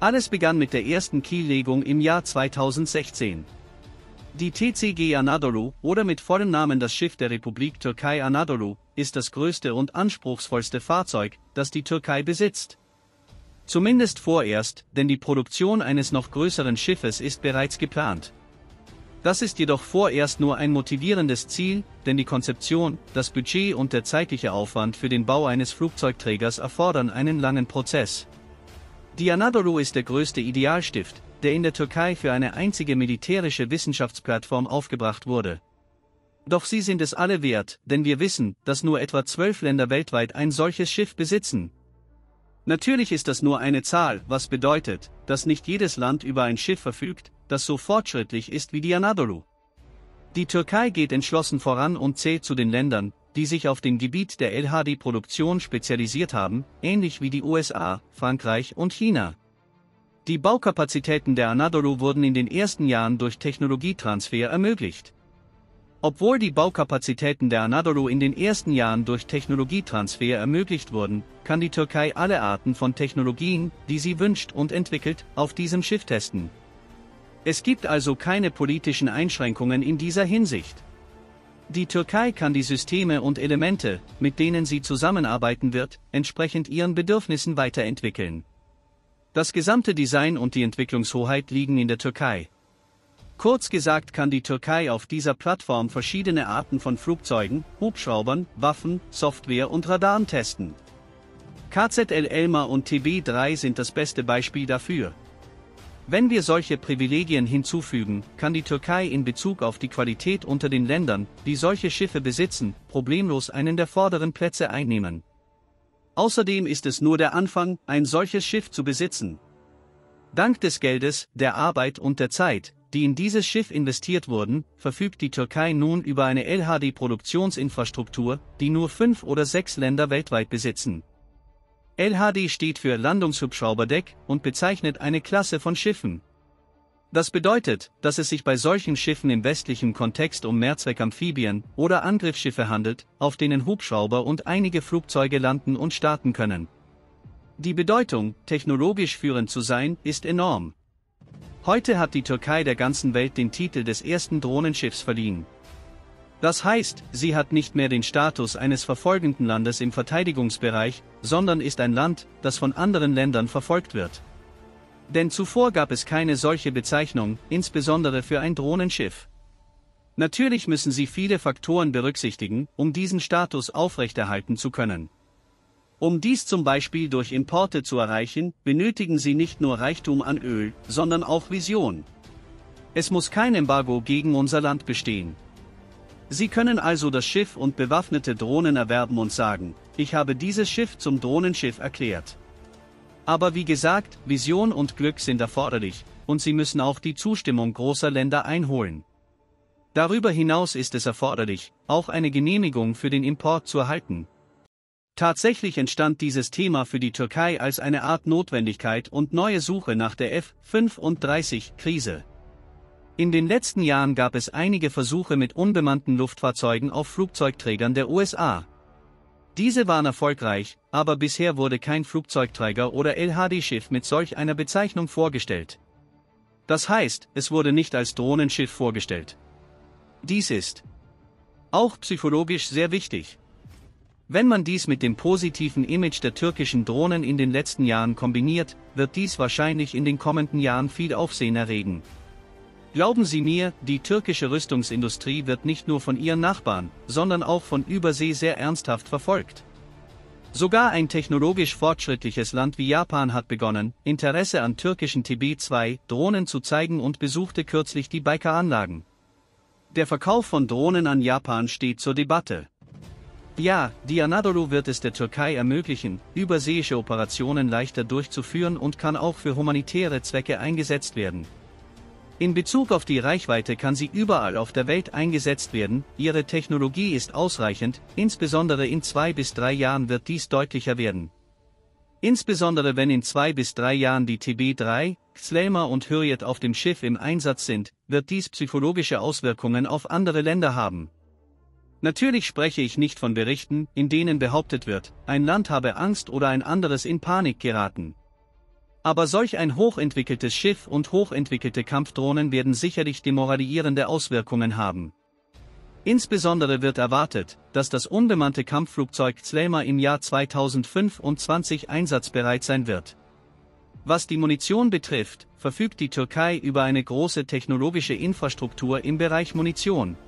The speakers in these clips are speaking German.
Alles begann mit der ersten Kiellegung im Jahr 2016. Die TCG Anadolu, oder mit vollem Namen das Schiff der Republik Türkei Anadolu, ist das größte und anspruchsvollste Fahrzeug, das die Türkei besitzt. Zumindest vorerst, denn die Produktion eines noch größeren Schiffes ist bereits geplant. Das ist jedoch vorerst nur ein motivierendes Ziel, denn die Konzeption, das Budget und der zeitliche Aufwand für den Bau eines Flugzeugträgers erfordern einen langen Prozess. Die Anadolu ist der größte Idealstift, der in der Türkei für eine einzige militärische Wissenschaftsplattform aufgebracht wurde. Doch sie sind es alle wert, denn wir wissen, dass nur etwa 12 Länder weltweit ein solches Schiff besitzen. Natürlich ist das nur eine Zahl, was bedeutet, dass nicht jedes Land über ein Schiff verfügt, das so fortschrittlich ist wie die Anadolu. Die Türkei geht entschlossen voran und zählt zu den Ländern, die sich auf dem Gebiet der LHD-Produktion spezialisiert haben, ähnlich wie die USA, Frankreich und China. Die Baukapazitäten der Anadolu wurden in den ersten Jahren durch Technologietransfer ermöglicht. Obwohl die Baukapazitäten der Anadolu in den ersten Jahren durch Technologietransfer ermöglicht wurden, kann die Türkei alle Arten von Technologien, die sie wünscht und entwickelt, auf diesem Schiff testen. Es gibt also keine politischen Einschränkungen in dieser Hinsicht. Die Türkei kann die Systeme und Elemente, mit denen sie zusammenarbeiten wird, entsprechend ihren Bedürfnissen weiterentwickeln. Das gesamte Design und die Entwicklungshoheit liegen in der Türkei. Kurz gesagt kann die Türkei auf dieser Plattform verschiedene Arten von Flugzeugen, Hubschraubern, Waffen, Software und Radaren testen. KZL Elmar und TB3 sind das beste Beispiel dafür. Wenn wir solche Privilegien hinzufügen, kann die Türkei in Bezug auf die Qualität unter den Ländern, die solche Schiffe besitzen, problemlos einen der vorderen Plätze einnehmen. Außerdem ist es nur der Anfang, ein solches Schiff zu besitzen. Dank des Geldes, der Arbeit und der Zeit, die in dieses Schiff investiert wurden, verfügt die Türkei nun über eine LHD-Produktionsinfrastruktur, die nur 5 oder 6 Länder weltweit besitzen. LHD steht für Landungshubschrauberdeck und bezeichnet eine Klasse von Schiffen. Das bedeutet, dass es sich bei solchen Schiffen im westlichen Kontext um Mehrzweckamphibien oder Angriffsschiffe handelt, auf denen Hubschrauber und einige Flugzeuge landen und starten können. Die Bedeutung, technologisch führend zu sein, ist enorm. Heute hat die Türkei der ganzen Welt den Titel des ersten Drohnenschiffs verliehen. Das heißt, sie hat nicht mehr den Status eines verfolgenden Landes im Verteidigungsbereich, sondern ist ein Land, das von anderen Ländern verfolgt wird. Denn zuvor gab es keine solche Bezeichnung, insbesondere für ein Drohnenschiff. Natürlich müssen sie viele Faktoren berücksichtigen, um diesen Status aufrechterhalten zu können. Um dies zum Beispiel durch Importe zu erreichen, benötigen sie nicht nur Reichtum an Öl, sondern auch Vision. Es muss kein Embargo gegen unser Land bestehen. Sie können also das Schiff und bewaffnete Drohnen erwerben und sagen, ich habe dieses Schiff zum Drohnenschiff erklärt. Aber wie gesagt, Vision und Glück sind erforderlich, und sie müssen auch die Zustimmung großer Länder einholen. Darüber hinaus ist es erforderlich, auch eine Genehmigung für den Import zu erhalten. Tatsächlich entstand dieses Thema für die Türkei als eine Art Notwendigkeit und neue Suche nach der F-35-Krise. In den letzten Jahren gab es einige Versuche mit unbemannten Luftfahrzeugen auf Flugzeugträgern der USA. Diese waren erfolgreich, aber bisher wurde kein Flugzeugträger oder LHD-Schiff mit solch einer Bezeichnung vorgestellt. Das heißt, es wurde nicht als Drohnenschiff vorgestellt. Dies ist auch psychologisch sehr wichtig. Wenn man dies mit dem positiven Image der türkischen Drohnen in den letzten Jahren kombiniert, wird dies wahrscheinlich in den kommenden Jahren viel Aufsehen erregen. Glauben Sie mir, die türkische Rüstungsindustrie wird nicht nur von ihren Nachbarn, sondern auch von Übersee sehr ernsthaft verfolgt. Sogar ein technologisch fortschrittliches Land wie Japan hat begonnen, Interesse an türkischen TB2-Drohnen zu zeigen und besuchte kürzlich die Baykar-Anlagen. Der Verkauf von Drohnen an Japan steht zur Debatte. Ja, die Anadolu wird es der Türkei ermöglichen, überseeische Operationen leichter durchzuführen und kann auch für humanitäre Zwecke eingesetzt werden. In Bezug auf die Reichweite kann sie überall auf der Welt eingesetzt werden, ihre Technologie ist ausreichend, insbesondere in 2 bis 3 Jahren wird dies deutlicher werden. Insbesondere wenn in 2 bis 3 Jahren die TB3, Xlema und Hürriyet auf dem Schiff im Einsatz sind, wird dies psychologische Auswirkungen auf andere Länder haben. Natürlich spreche ich nicht von Berichten, in denen behauptet wird, ein Land habe Angst oder ein anderes in Panik geraten. Aber solch ein hochentwickeltes Schiff und hochentwickelte Kampfdrohnen werden sicherlich demoralisierende Auswirkungen haben. Insbesondere wird erwartet, dass das unbemannte Kampfflugzeug Slayma im Jahr 2025 einsatzbereit sein wird. Was die Munition betrifft, verfügt die Türkei über eine große technologische Infrastruktur im Bereich Munition.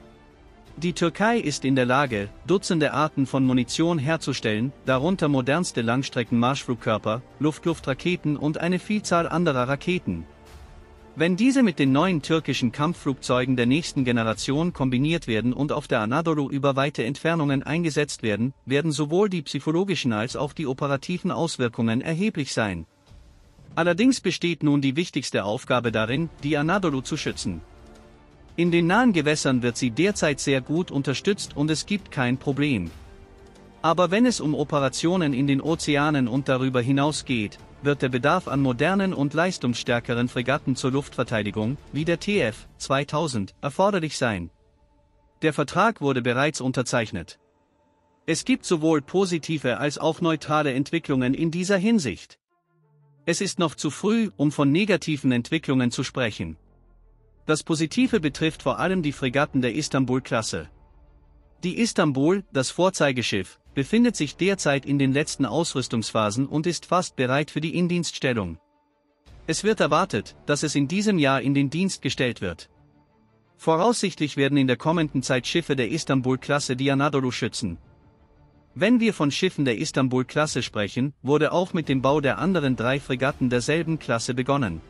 Die Türkei ist in der Lage, Dutzende Arten von Munition herzustellen, darunter modernste Langstrecken-Marschflugkörper, Luft-Luft-Raketen und eine Vielzahl anderer Raketen. Wenn diese mit den neuen türkischen Kampfflugzeugen der nächsten Generation kombiniert werden und auf der Anadolu über weite Entfernungen eingesetzt werden, werden sowohl die psychologischen als auch die operativen Auswirkungen erheblich sein. Allerdings besteht nun die wichtigste Aufgabe darin, die Anadolu zu schützen. In den nahen Gewässern wird sie derzeit sehr gut unterstützt und es gibt kein Problem. Aber wenn es um Operationen in den Ozeanen und darüber hinaus geht, wird der Bedarf an modernen und leistungsstärkeren Fregatten zur Luftverteidigung, wie der TF-2000, erforderlich sein. Der Vertrag wurde bereits unterzeichnet. Es gibt sowohl positive als auch neutrale Entwicklungen in dieser Hinsicht. Es ist noch zu früh, um von negativen Entwicklungen zu sprechen. Das Positive betrifft vor allem die Fregatten der Istanbul-Klasse. Die Istanbul, das Vorzeigeschiff, befindet sich derzeit in den letzten Ausrüstungsphasen und ist fast bereit für die Indienststellung. Es wird erwartet, dass es in diesem Jahr in den Dienst gestellt wird. Voraussichtlich werden in der kommenden Zeit Schiffe der Istanbul-Klasse die Anadolu schützen. Wenn wir von Schiffen der Istanbul-Klasse sprechen, wurde auch mit dem Bau der anderen 3 Fregatten derselben Klasse begonnen.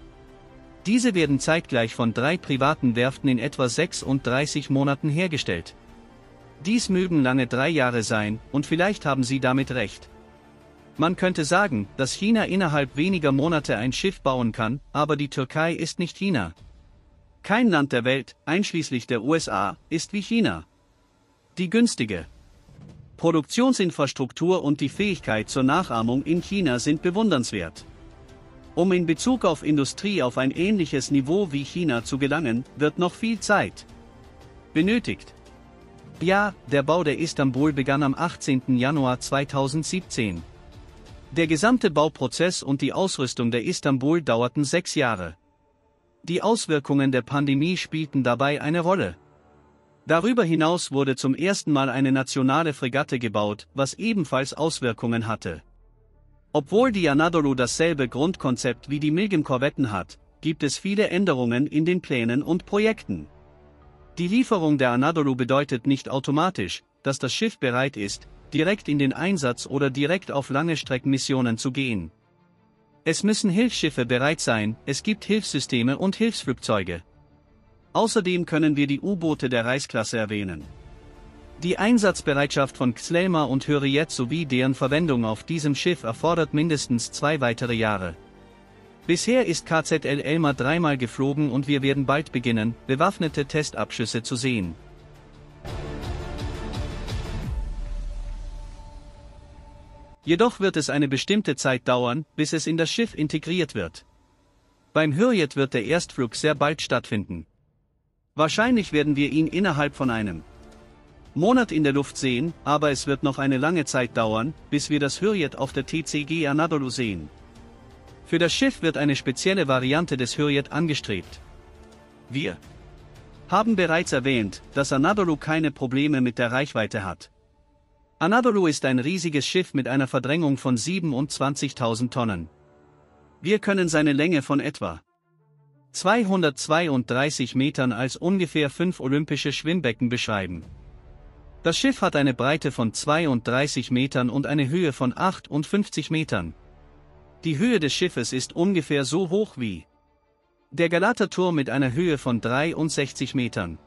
Diese werden zeitgleich von 3 privaten Werften in etwa 36 Monaten hergestellt. Dies mögen lange 3 Jahre sein, und vielleicht haben Sie damit recht. Man könnte sagen, dass China innerhalb weniger Monate ein Schiff bauen kann, aber die Türkei ist nicht China. Kein Land der Welt, einschließlich der USA, ist wie China. Die günstige Produktionsinfrastruktur und die Fähigkeit zur Nachahmung in China sind bewundernswert. Um in Bezug auf Industrie auf ein ähnliches Niveau wie China zu gelangen, wird noch viel Zeit benötigt. Ja, der Bau der Istanbul begann am 18. Januar 2017. Der gesamte Bauprozess und die Ausrüstung der Istanbul dauerten 6 Jahre. Die Auswirkungen der Pandemie spielten dabei eine Rolle. Darüber hinaus wurde zum ersten Mal eine nationale Fregatte gebaut, was ebenfalls Auswirkungen hatte. Obwohl die Anadolu dasselbe Grundkonzept wie die Milgem-Korvetten hat, gibt es viele Änderungen in den Plänen und Projekten. Die Lieferung der Anadolu bedeutet nicht automatisch, dass das Schiff bereit ist, direkt in den Einsatz oder direkt auf lange Streckenmissionen zu gehen. Es müssen Hilfsschiffe bereit sein, es gibt Hilfssysteme und Hilfsflugzeuge. Außerdem können wir die U-Boote der Reichsklasse erwähnen. Die Einsatzbereitschaft von Slayma und Hürriyet sowie deren Verwendung auf diesem Schiff erfordert mindestens 2 weitere Jahre. Bisher ist KZL Elma 3-mal geflogen und wir werden bald beginnen, bewaffnete Testabschüsse zu sehen. Jedoch wird es eine bestimmte Zeit dauern, bis es in das Schiff integriert wird. Beim Hürriyet wird der Erstflug sehr bald stattfinden. Wahrscheinlich werden wir ihn innerhalb von einem Monat in der Luft sehen, aber es wird noch eine lange Zeit dauern, bis wir das Hürriyet auf der TCG Anadolu sehen. Für das Schiff wird eine spezielle Variante des Hürriyet angestrebt. Wir haben bereits erwähnt, dass Anadolu keine Probleme mit der Reichweite hat. Anadolu ist ein riesiges Schiff mit einer Verdrängung von 27.000 Tonnen. Wir können seine Länge von etwa 232 Metern als ungefähr 5 olympische Schwimmbecken beschreiben. Das Schiff hat eine Breite von 32 Metern und eine Höhe von 58 Metern. Die Höhe des Schiffes ist ungefähr so hoch wie der Galaterturm mit einer Höhe von 63 Metern.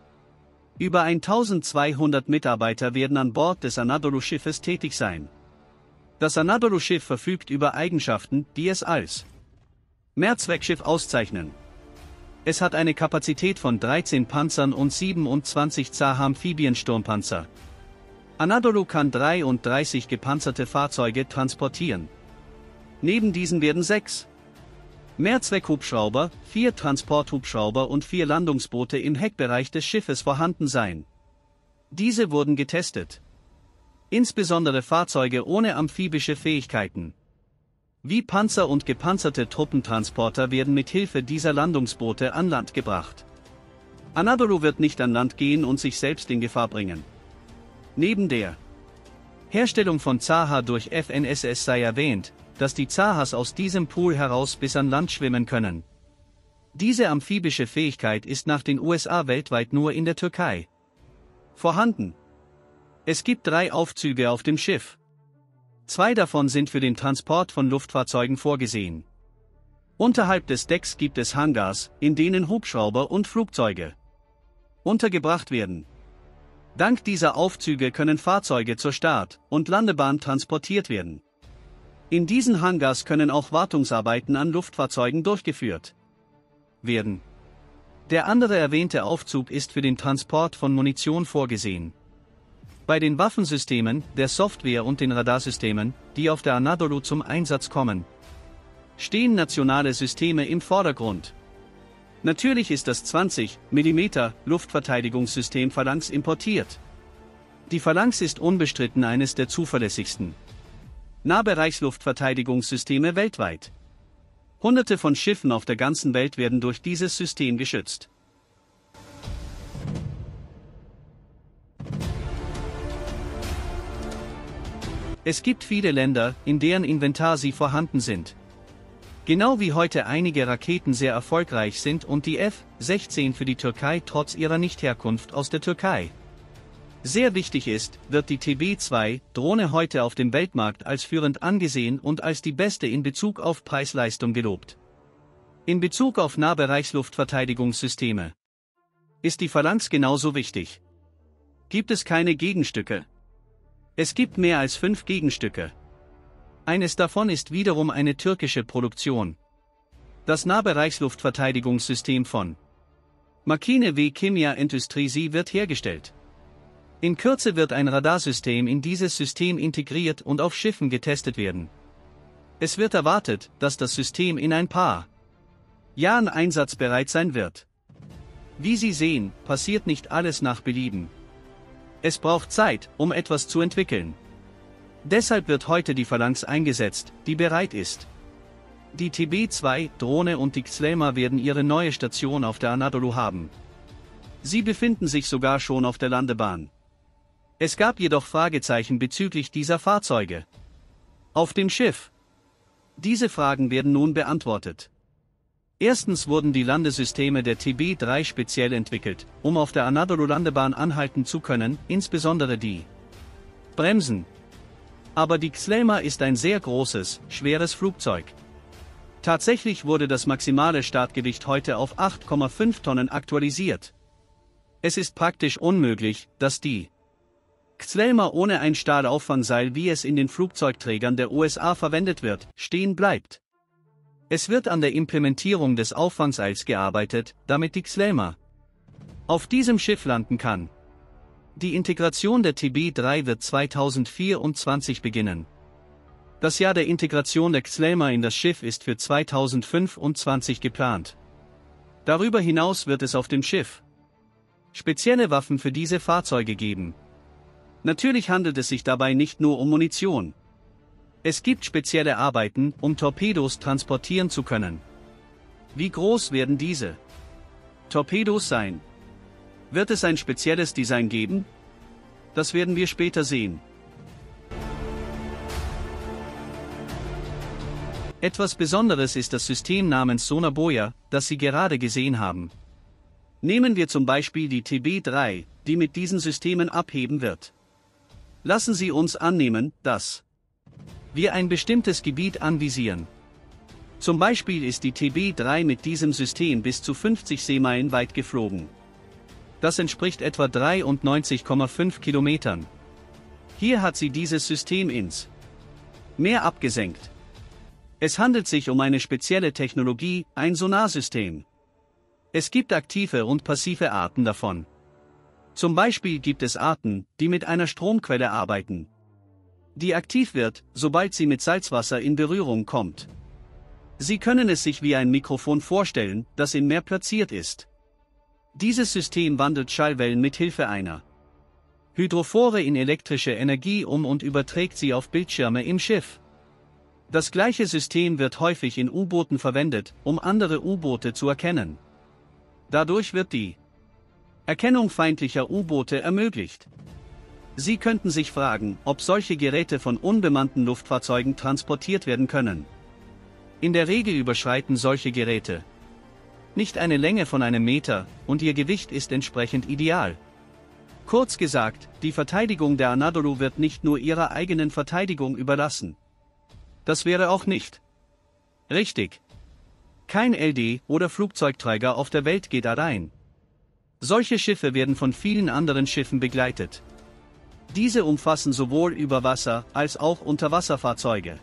Über 1200 Mitarbeiter werden an Bord des Anadolu-Schiffes tätig sein. Das Anadolu-Schiff verfügt über Eigenschaften, die es als Mehrzweckschiff auszeichnen. Es hat eine Kapazität von 13 Panzern und 27 Zah-Amphibiensturmpanzer. Anadolu kann 33 gepanzerte Fahrzeuge transportieren. Neben diesen werden 6 Mehrzweckhubschrauber, 4 Transporthubschrauber und 4 Landungsboote im Heckbereich des Schiffes vorhanden sein. Diese wurden getestet. Insbesondere Fahrzeuge ohne amphibische Fähigkeiten. Wie Panzer und gepanzerte Truppentransporter werden mit Hilfe dieser Landungsboote an Land gebracht. Anadolu wird nicht an Land gehen und sich selbst in Gefahr bringen. Neben der Herstellung von Zaha durch FNSS sei erwähnt, dass die Zahas aus diesem Pool heraus bis an Land schwimmen können. Diese amphibische Fähigkeit ist nach den USA weltweit nur in der Türkei vorhanden. Es gibt 3 Aufzüge auf dem Schiff. 2 davon sind für den Transport von Luftfahrzeugen vorgesehen. Unterhalb des Decks gibt es Hangars, in denen Hubschrauber und Flugzeuge untergebracht werden. Dank dieser Aufzüge können Fahrzeuge zur Start- und Landebahn transportiert werden. In diesen Hangars können auch Wartungsarbeiten an Luftfahrzeugen durchgeführt werden. Der andere erwähnte Aufzug ist für den Transport von Munition vorgesehen. Bei den Waffensystemen, der Software und den Radarsystemen, die auf der Anadolu zum Einsatz kommen, stehen nationale Systeme im Vordergrund. Natürlich ist das 20 mm Luftverteidigungssystem Phalanx importiert. Die Phalanx ist unbestritten eines der zuverlässigsten Nahbereichsluftverteidigungssysteme weltweit. Hunderte von Schiffen auf der ganzen Welt werden durch dieses System geschützt. Es gibt viele Länder, in deren Inventar sie vorhanden sind. Genau wie heute einige Raketen sehr erfolgreich sind und die F-16 für die Türkei trotz ihrer Nichtherkunft aus der Türkei sehr wichtig ist, wird die TB2-Drohne heute auf dem Weltmarkt als führend angesehen und als die beste in Bezug auf Preis-Leistung gelobt. In Bezug auf Nahbereichsluftverteidigungssysteme ist die Phalanx genauso wichtig. Gibt es keine Gegenstücke? Es gibt mehr als 5 Gegenstücke. Eines davon ist wiederum eine türkische Produktion. Das Nahbereichsluftverteidigungssystem von Makine ve Kimya Endüstrisi wird hergestellt. In Kürze wird ein Radarsystem in dieses System integriert und auf Schiffen getestet werden. Es wird erwartet, dass das System in ein paar Jahren einsatzbereit sein wird. Wie Sie sehen, passiert nicht alles nach Belieben. Es braucht Zeit, um etwas zu entwickeln. Deshalb wird heute die Phalanx eingesetzt, die bereit ist. Die TB2-Drohne und die Xlema werden ihre neue Station auf der Anadolu haben. Sie befinden sich sogar schon auf der Landebahn. Es gab jedoch Fragezeichen bezüglich dieser Fahrzeuge auf dem Schiff. Diese Fragen werden nun beantwortet. Erstens wurden die Landesysteme der TB3 speziell entwickelt, um auf der Anadolu-Landebahn anhalten zu können, insbesondere die Bremsen. Aber die Xlema ist ein sehr großes, schweres Flugzeug. Tatsächlich wurde das maximale Startgewicht heute auf 8,5 Tonnen aktualisiert. Es ist praktisch unmöglich, dass die Xlema ohne ein Stahlauffangseil, wie es in den Flugzeugträgern der USA verwendet wird, stehen bleibt. Es wird an der Implementierung des Auffangseils gearbeitet, damit die Xlema auf diesem Schiff landen kann. Die Integration der TB3 wird 2024 beginnen. Das Jahr der Integration der Xlema in das Schiff ist für 2025 geplant. Darüber hinaus wird es auf dem Schiff spezielle Waffen für diese Fahrzeuge geben. Natürlich handelt es sich dabei nicht nur um Munition. Es gibt spezielle Arbeiten, um Torpedos transportieren zu können. Wie groß werden diese Torpedos sein? Wird es ein spezielles Design geben? Das werden wir später sehen. Etwas Besonderes ist das System namens Sonarboja, das Sie gerade gesehen haben. Nehmen wir zum Beispiel die TB3, die mit diesen Systemen abheben wird. Lassen Sie uns annehmen, dass wir ein bestimmtes Gebiet anvisieren. Zum Beispiel ist die TB3 mit diesem System bis zu 50 Seemeilen weit geflogen. Das entspricht etwa 93,5 Kilometern. Hier hat sie dieses System ins Meer abgesenkt. Es handelt sich um eine spezielle Technologie, ein Sonarsystem. Es gibt aktive und passive Arten davon. Zum Beispiel gibt es Arten, die mit einer Stromquelle arbeiten, die aktiv wird, sobald sie mit Salzwasser in Berührung kommt. Sie können es sich wie ein Mikrofon vorstellen, das im Meer platziert ist. Dieses System wandelt Schallwellen mit Hilfe einer Hydrophore in elektrische Energie um und überträgt sie auf Bildschirme im Schiff. Das gleiche System wird häufig in U-Booten verwendet, um andere U-Boote zu erkennen. Dadurch wird die Erkennung feindlicher U-Boote ermöglicht. Sie könnten sich fragen, ob solche Geräte von unbemannten Luftfahrzeugen transportiert werden können. In der Regel überschreiten solche Geräte nicht eine Länge von einem Meter, und ihr Gewicht ist entsprechend ideal. Kurz gesagt, die Verteidigung der Anadolu wird nicht nur ihrer eigenen Verteidigung überlassen. Das wäre auch nicht richtig. Kein LD oder Flugzeugträger auf der Welt geht allein. Solche Schiffe werden von vielen anderen Schiffen begleitet. Diese umfassen sowohl Überwasser- als auch Unterwasserfahrzeuge.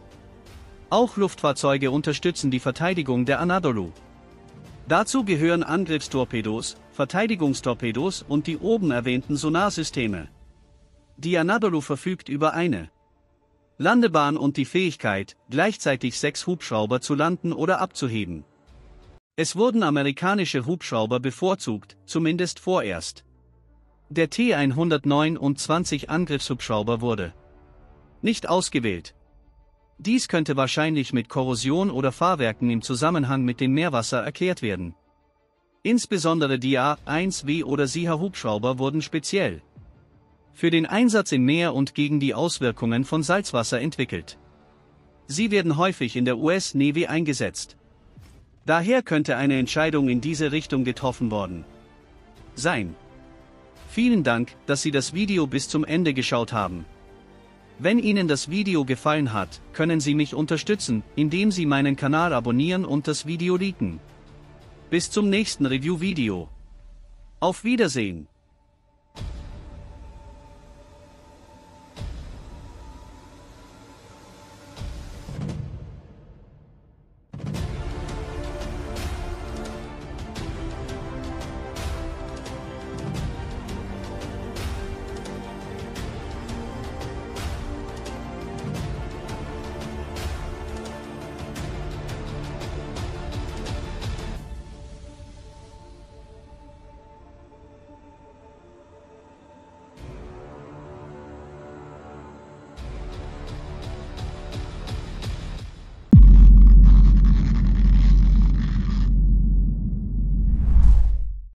Auch Luftfahrzeuge unterstützen die Verteidigung der Anadolu. Dazu gehören Angriffstorpedos, Verteidigungstorpedos und die oben erwähnten Sonarsysteme. Die Anadolu verfügt über eine Landebahn und die Fähigkeit, gleichzeitig 6 Hubschrauber zu landen oder abzuheben. Es wurden amerikanische Hubschrauber bevorzugt, zumindest vorerst. Der T-129 Angriffshubschrauber wurde nicht ausgewählt. Dies könnte wahrscheinlich mit Korrosion oder Fahrwerken im Zusammenhang mit dem Meerwasser erklärt werden. Insbesondere die A-1W oder Siha-Hubschrauber wurden speziell für den Einsatz im Meer und gegen die Auswirkungen von Salzwasser entwickelt. Sie werden häufig in der US Navy eingesetzt. Daher könnte eine Entscheidung in diese Richtung getroffen worden sein. Vielen Dank, dass Sie das Video bis zum Ende geschaut haben. Wenn Ihnen das Video gefallen hat, können Sie mich unterstützen, indem Sie meinen Kanal abonnieren und das Video liken. Bis zum nächsten Review-Video. Auf Wiedersehen.